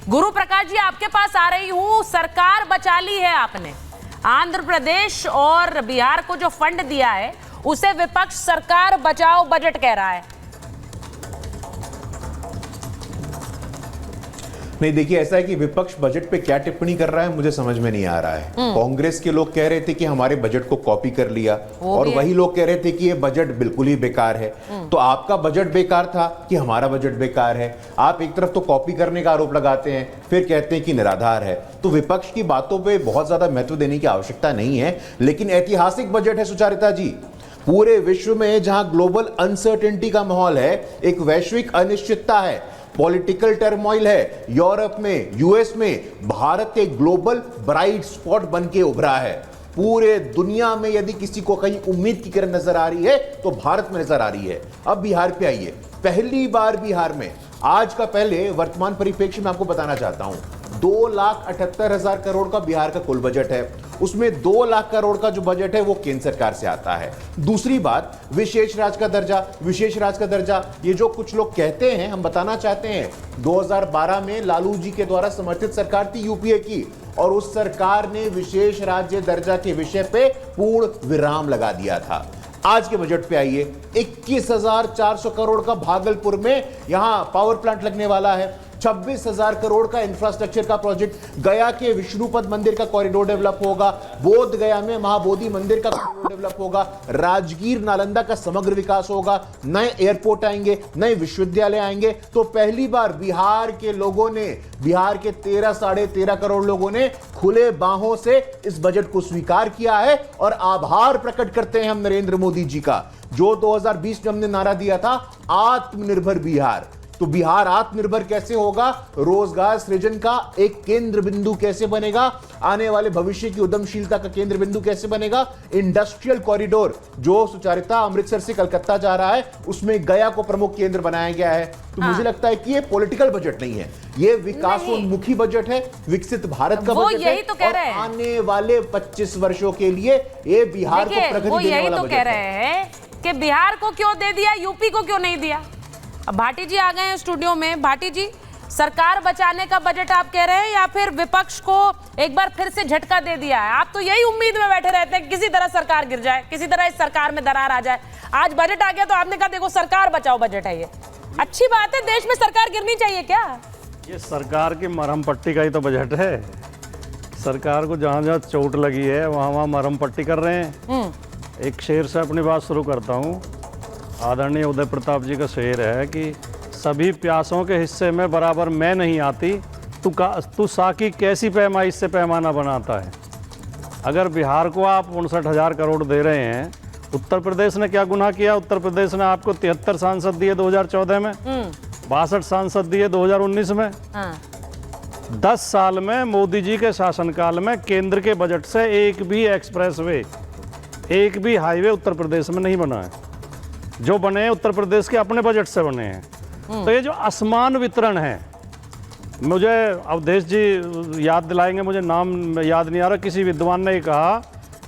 गुरु प्रकाश जी, आपके पास आ रही हूं। सरकार बचा ली है आपने। आंध्र प्रदेश और बिहार को जो फंड दिया है उसे विपक्ष सरकार बचाओ बजट कह रहा है। नहीं, देखिए, ऐसा है कि विपक्ष बजट पे क्या टिप्पणी कर रहा है मुझे समझ में नहीं आ रहा है। कांग्रेस के लोग कह रहे थे कि हमारे बजट को कॉपी कर लिया, और वही लोग कह रहे थे कि ये बजट बिल्कुल ही बेकार है। तो आपका बजट बेकार था कि हमारा बजट बेकार है? आप एक तरफ तो कॉपी करने का आरोप लगाते हैं, फिर कहते हैं कि निराधार है। तो विपक्ष की बातों पर बहुत ज्यादा महत्व देने की आवश्यकता नहीं है। लेकिन ऐतिहासिक बजट है सुचारिता जी। पूरे विश्व में जहां ग्लोबल अनसर्टेनिटी का माहौल है, एक वैश्विक अनिश्चितता है, पॉलिटिकल टर्मोइल है, यूरोप में, यूएस में, भारत एक ग्लोबल ब्राइट स्पॉट बन के उभरा है। पूरे दुनिया में यदि किसी को कहीं उम्मीद की किरण नजर आ रही है तो भारत में नजर आ रही है। अब बिहार पे आइए। पहली बार बिहार में, आज का पहले वर्तमान परिप्रेक्ष्य में आपको बताना चाहता हूं, 2,78,000 करोड़ का बिहार का कुल बजट है। उसमें 2 लाख करोड़ का जो बजट है वो केंद्र सरकार से आता है। दूसरी बात, विशेष राज्य का दर्जा, विशेष राज्य का दर्जा, ये जो कुछ लोग कहते हैं, हम बताना चाहते हैं, 2012 में लालू जी के द्वारा समर्थित सरकार थी यूपीए की, और उस सरकार ने विशेष राज्य दर्जा के विषय पे पूर्ण विराम लगा दिया था। आज के बजट पे आइए, 21,400 करोड़ का भागलपुर में यहां पावर प्लांट लगने वाला है। 26,000 करोड़ का इंफ्रास्ट्रक्चर का प्रोजेक्ट, गया के विष्णुपद मंदिर का कॉरिडोर डेवलप होगा, बोध गया में महाबोधि मंदिर का कॉरिडोर डेवलप होगा, राजगीर नालंदा का समग्र विकास होगा, नए एयरपोर्ट आएंगे, नए विश्वविद्यालय आएंगे। तो पहली बार बिहार के लोगों ने, बिहार के 13-13.5 करोड़ लोगों ने खुले बाहों से इस बजट को स्वीकार किया है, और आभार प्रकट करते हैं हम नरेंद्र मोदी जी का, जो 2020 में हमने नारा दिया था, आत्मनिर्भर बिहार। तो बिहार आत्मनिर्भर कैसे होगा, रोजगार सृजन का एक केंद्र बिंदु कैसे बनेगा, आने वाले भविष्य की उद्यमशीलता का केंद्र बिंदु कैसे बनेगा, इंडस्ट्रियल कॉरिडोर जो सुचारिता अमृतसर से कलकत्ता जा रहा है, उसमें गया को प्रमुख केंद्र बनाया गया है। तो मुझे लगता है कि ये पॉलिटिकल बजट नहीं है, ये विकासोन्मुखी बजट है, विकसित भारत का बजट है, तो कह रहे हैं। आने वाले 25 वर्षों के लिए ये बिहार को प्रगति देने वाला बजट है। यही तो कह रहे हैं कि बिहार को क्यों दे दिया, यूपी को क्यों नहीं दिया। अब भाटी जी आ गए हैं स्टूडियो में। भाटी जी, सरकार बचाने का बजट आप कह रहे हैं या फिर विपक्ष को एक बार फिर से झटका दे दिया है? आप तो यही उम्मीद में बैठे रहते हैं किसी तरह सरकार गिर जाए, किसी तरह इस सरकार में दरार आ जाए। आज बजट आ गया तो आपने कहा देखो सरकार बचाओ बजट है। ये अच्छी बात है, देश में सरकार गिरनी चाहिए क्या? ये सरकार की मरहम पट्टी का ही तो बजट है। सरकार को जहाँ जहाँ चोट लगी है वहाँ वहाँ मरहम पट्टी कर रहे हैं। एक शेर से अपनी बात शुरू करता हूँ। आदरणीय उदय प्रताप जी का शेर है कि सभी प्यासों के हिस्से में बराबर मैं नहीं आती, तू साकी कैसी पैमाइश से पैमाना बनाता है। अगर बिहार को आप 59,000 करोड़ दे रहे हैं, उत्तर प्रदेश ने क्या गुनाह किया? उत्तर प्रदेश ने आपको 73 सांसद दिए 2014 में, 62 सांसद दिए 2019 में। 10 साल में मोदी जी के शासनकाल में केंद्र के बजट से एक भी एक्सप्रेसवे, एक भी हाईवे उत्तर प्रदेश में नहीं बना है। जो बने हैं उत्तर प्रदेश के अपने बजट से बने हैं। तो ये जो असमान वितरण है, मुझे अवधेश जी याद दिलाएंगे, मुझे नाम याद नहीं आ रहा, किसी विद्वान ने कहा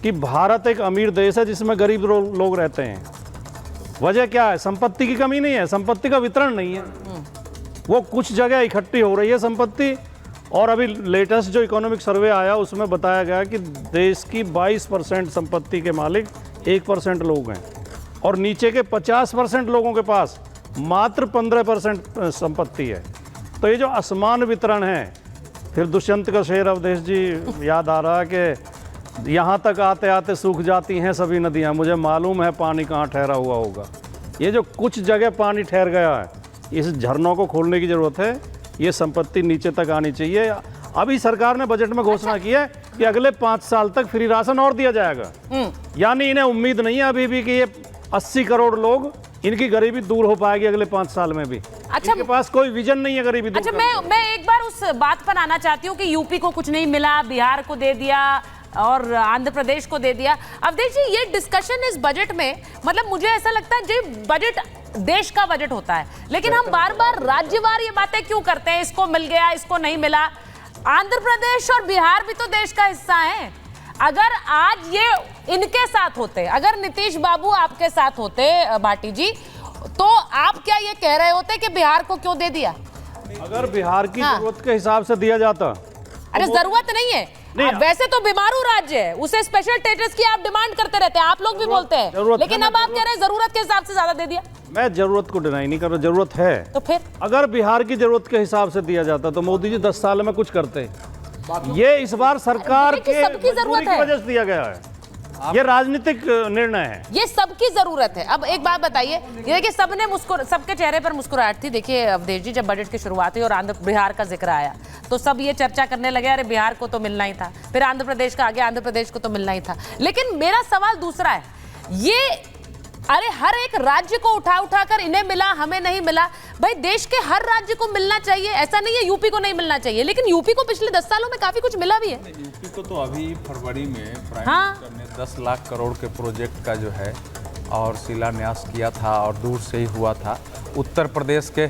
कि भारत एक अमीर देश है जिसमें गरीब लोग रहते हैं। वजह क्या है? संपत्ति की कमी नहीं है, संपत्ति का वितरण नहीं है। वो कुछ जगह इकट्ठी हो रही है संपत्ति। और अभी लेटेस्ट जो इकोनॉमिक सर्वे आया उसमें बताया गया कि देश की 22% संपत्ति के मालिक 1% लोग हैं, और नीचे के 50% लोगों के पास मात्र 15% संपत्ति है। तो ये जो असमान वितरण है, फिर दुष्यंत का शेर अवधेश जी याद आ रहा है कि यहाँ तक आते आते सूख जाती हैं सभी नदियाँ, मुझे मालूम है पानी कहाँ ठहरा हुआ होगा। ये जो कुछ जगह पानी ठहर गया है, इस झरनों को खोलने की ज़रूरत है। ये संपत्ति नीचे तक आनी चाहिए। अभी सरकार ने बजट में घोषणा की है कि अगले 5 साल तक फ्री राशन और दिया जाएगा। यानी इन्हें उम्मीद नहीं है अभी भी कि ये 80 करोड़ लोग, इनकी गरीबी दूर हो पाएगी अगले 5 साल में भी। अच्छा, इनके पास कोई विजन नहीं है गरीबी दूर। अच्छा, मैं एक बार उस बात पर आना चाहती हूँ कि यूपी को कुछ नहीं मिला, बिहार को दे दिया और आंध्र प्रदेश को दे दिया। अवधेश जी, ये डिस्कशन इस बजट में, मतलब मुझे ऐसा लगता है जो बजट देश का बजट होता है, लेकिन हम बार बार राज्यवार ये बातें क्यों करते हैं? इसको मिल गया, इसको नहीं मिला। आंध्र प्रदेश और बिहार भी तो देश का हिस्सा है। अगर आज ये इनके साथ होते, अगर नीतीश बाबू आपके साथ होते भाटी जी, तो आप क्या ये कह रहे होते कि बिहार को क्यों दे दिया? अगर बिहार की हाँ। जरूरत के हिसाब से दिया जाता, अरे जरूरत नहीं है। नहीं, अब वैसे तो बीमारू राज्य है, उसे स्पेशल स्टेटस की आप डिमांड करते रहते हैं, आप लोग भी बोलते हैं, लेकिन अब आप कह रहे हैं जरूरत के हिसाब से ज्यादा दे दिया। मैं जरूरत को डिनाई नहीं कर रहा, जरूरत है। तो फिर अगर बिहार की जरूरत के हिसाब से दिया जाता तो मोदी जी 10 साल में कुछ करते। ये इस बार सरकार देखिए, के सबकी जरूरत मजबूरी की है। वजह से दिया गया है। ये राजनीतिक निर्णय है। ये सबकी जरूरत है। अब एक बात बताइए, ये देखिए सबके चेहरे पर मुस्कुराहट थी। देखिए अवधेश जी, जब बजट की शुरुआत हुई और बिहार का जिक्र आया तो सब ये चर्चा करने लगे, अरे बिहार को तो मिलना ही था। फिर आंध्र प्रदेश का आ गया, आंध्र प्रदेश को तो मिलना ही था। लेकिन मेरा सवाल दूसरा है, ये अरे हर एक राज्य को उठा कर इन्हें मिला हमें नहीं मिला। भाई देश के हर राज्य को मिलना चाहिए, ऐसा नहीं है यूपी को नहीं मिलना चाहिए। लेकिन यूपी को पिछले 10 सालों में काफी कुछ मिला भी है। यूपी को तो अभी फरवरी में प्राइम हाँ। मिनिस्टर ने 10 लाख करोड़ के प्रोजेक्ट का जो है और शिलान्यास किया था और दूर से ही हुआ था। उत्तर प्रदेश के,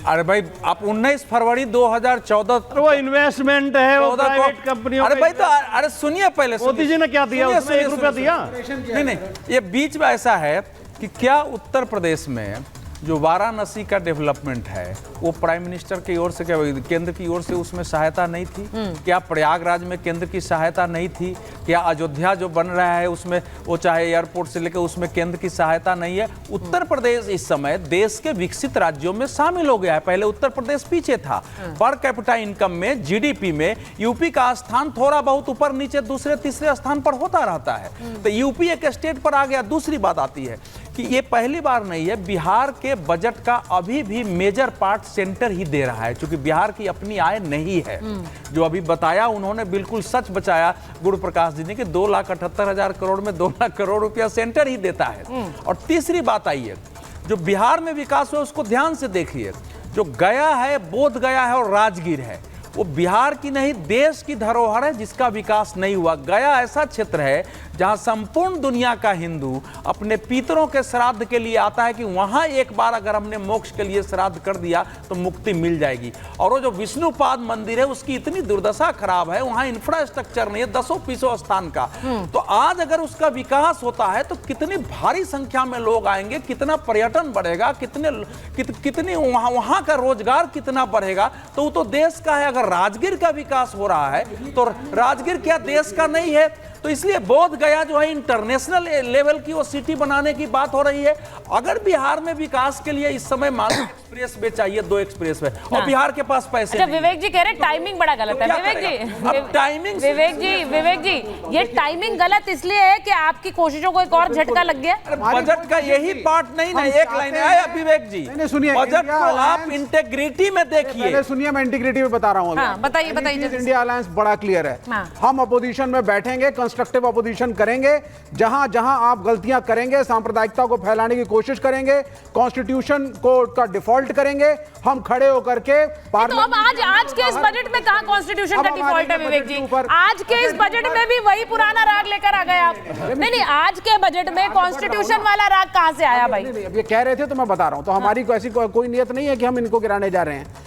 अरे भाई आप 19 फरवरी 2014 वो इन्वेस्टमेंट है, वो प्राइवेट कंपनियों अरे का भाई तो अरे सुनिए पहले, मोदी जी ने क्या दिया? सुनिए, उसमें सुनिए, 1 रुपया सुनिए, दिया? सुनिए। नहीं, ये बीच में ऐसा है कि क्या उत्तर प्रदेश में जो वाराणसी का डेवलपमेंट है वो प्राइम मिनिस्टर की ओर से, क्या केंद्र की ओर से उसमें सहायता नहीं थी? क्या प्रयागराज में केंद्र की सहायता नहीं थी? क्या अयोध्या जो बन रहा है उसमें, वो चाहे एयरपोर्ट से लेकर, उसमें केंद्र की सहायता नहीं है? उत्तर प्रदेश इस समय देश के विकसित राज्यों में शामिल हो गया है। पहले उत्तर प्रदेश पीछे था। पर कैपिटा इनकम में, जीडीपी में यूपी का स्थान थोड़ा बहुत ऊपर नीचे दूसरे तीसरे स्थान पर होता रहता है। तो यूपी एक स्टेट पर आ गया। दूसरी बात आती है कि ये पहली बार नहीं है, बिहार के बजट का अभी भी मेजर पार्ट सेंटर ही दे रहा है, क्योंकि बिहार की अपनी आय नहीं है। जो अभी बताया उन्होंने बिल्कुल सच बचाया गुरु प्रकाश जी ने कि 2,78,000 करोड़ में 2 लाख करोड़ रुपया सेंटर ही देता है। और तीसरी बात आई है, जो बिहार में विकास हुआ उसको ध्यान से देखिए। जो गया है, बोध गया है और राजगीर है, वो बिहार की नहीं देश की धरोहर है जिसका विकास नहीं हुआ। गया ऐसा क्षेत्र है जहां संपूर्ण दुनिया का हिंदू अपने पितरों के श्राद्ध के लिए आता है कि वहां एक बार अगर हमने मोक्ष के लिए श्राद्ध कर दिया तो मुक्ति मिल जाएगी। और वो जो विष्णुपाद मंदिर है उसकी इतनी दुर्दशा खराब है, वहां इंफ्रास्ट्रक्चर नहीं है, 10 स्थान का। तो आज अगर उसका विकास होता है तो कितनी भारी संख्या में लोग आएंगे, कितना पर्यटन बढ़ेगा, कितनी वहां का रोजगार कितना बढ़ेगा। तो वो तो देश का है। अगर राजगीर का विकास हो रहा है तो राजगीर क्या देश का नहीं है? तो इसलिए बोध गया जो है इंटरनेशनल लेवल की वो सिटी बनाने की बात हो रही है। अगर बिहार में विकास के लिए इस समय मानो एक्सप्रेस वे चाहिए, 2 एक्सप्रेस वे, और बिहार के पास पैसे नहीं। विवेक जी कह रहे टाइमिंग बड़ा गलत है। विवेक जी ये टाइमिंग गलत इसलिए है कि आपकी कोशिशों को एक और झटका लग गया। बजट का यही पार्ट नहीं ना, एक लाइन आया विवेक जी, बजट को आप इंटेग्रिटी में देखिए। सुनिए, मैं इंटीग्रिटी में बता रहा हूँ। बताइए। इंडिया अलायंस बड़ा क्लियर है। हम अपोजिशन में बैठेंगे, कंस्ट्रक्टिव अपोजिशन करेंगे। जहां जहां आप गलतियां करेंगे, सांप्रदायिकता को फैलाने की कोशिश करेंगे, कॉन्स्टिट्यूशन को का डिफॉल्ट करेंगे, हम खड़े होकर के तो अब आज के इस बजट में कहां कॉन्स्टिट्यूशन का डिफॉल्ट है विवेक जी? आज के इस बजट में भी वही पुराना राग लेकर आ गए आप। नहीं, आज के बजट में कॉन्स्टिट्यूशन वाला राग कहां से आया भाई? ये कह रहे थे तो मैं बता रहा हूं। तो हमारी ऐसी कोई नियत नहीं है कि हम इनको गिराने जा रहे हैं।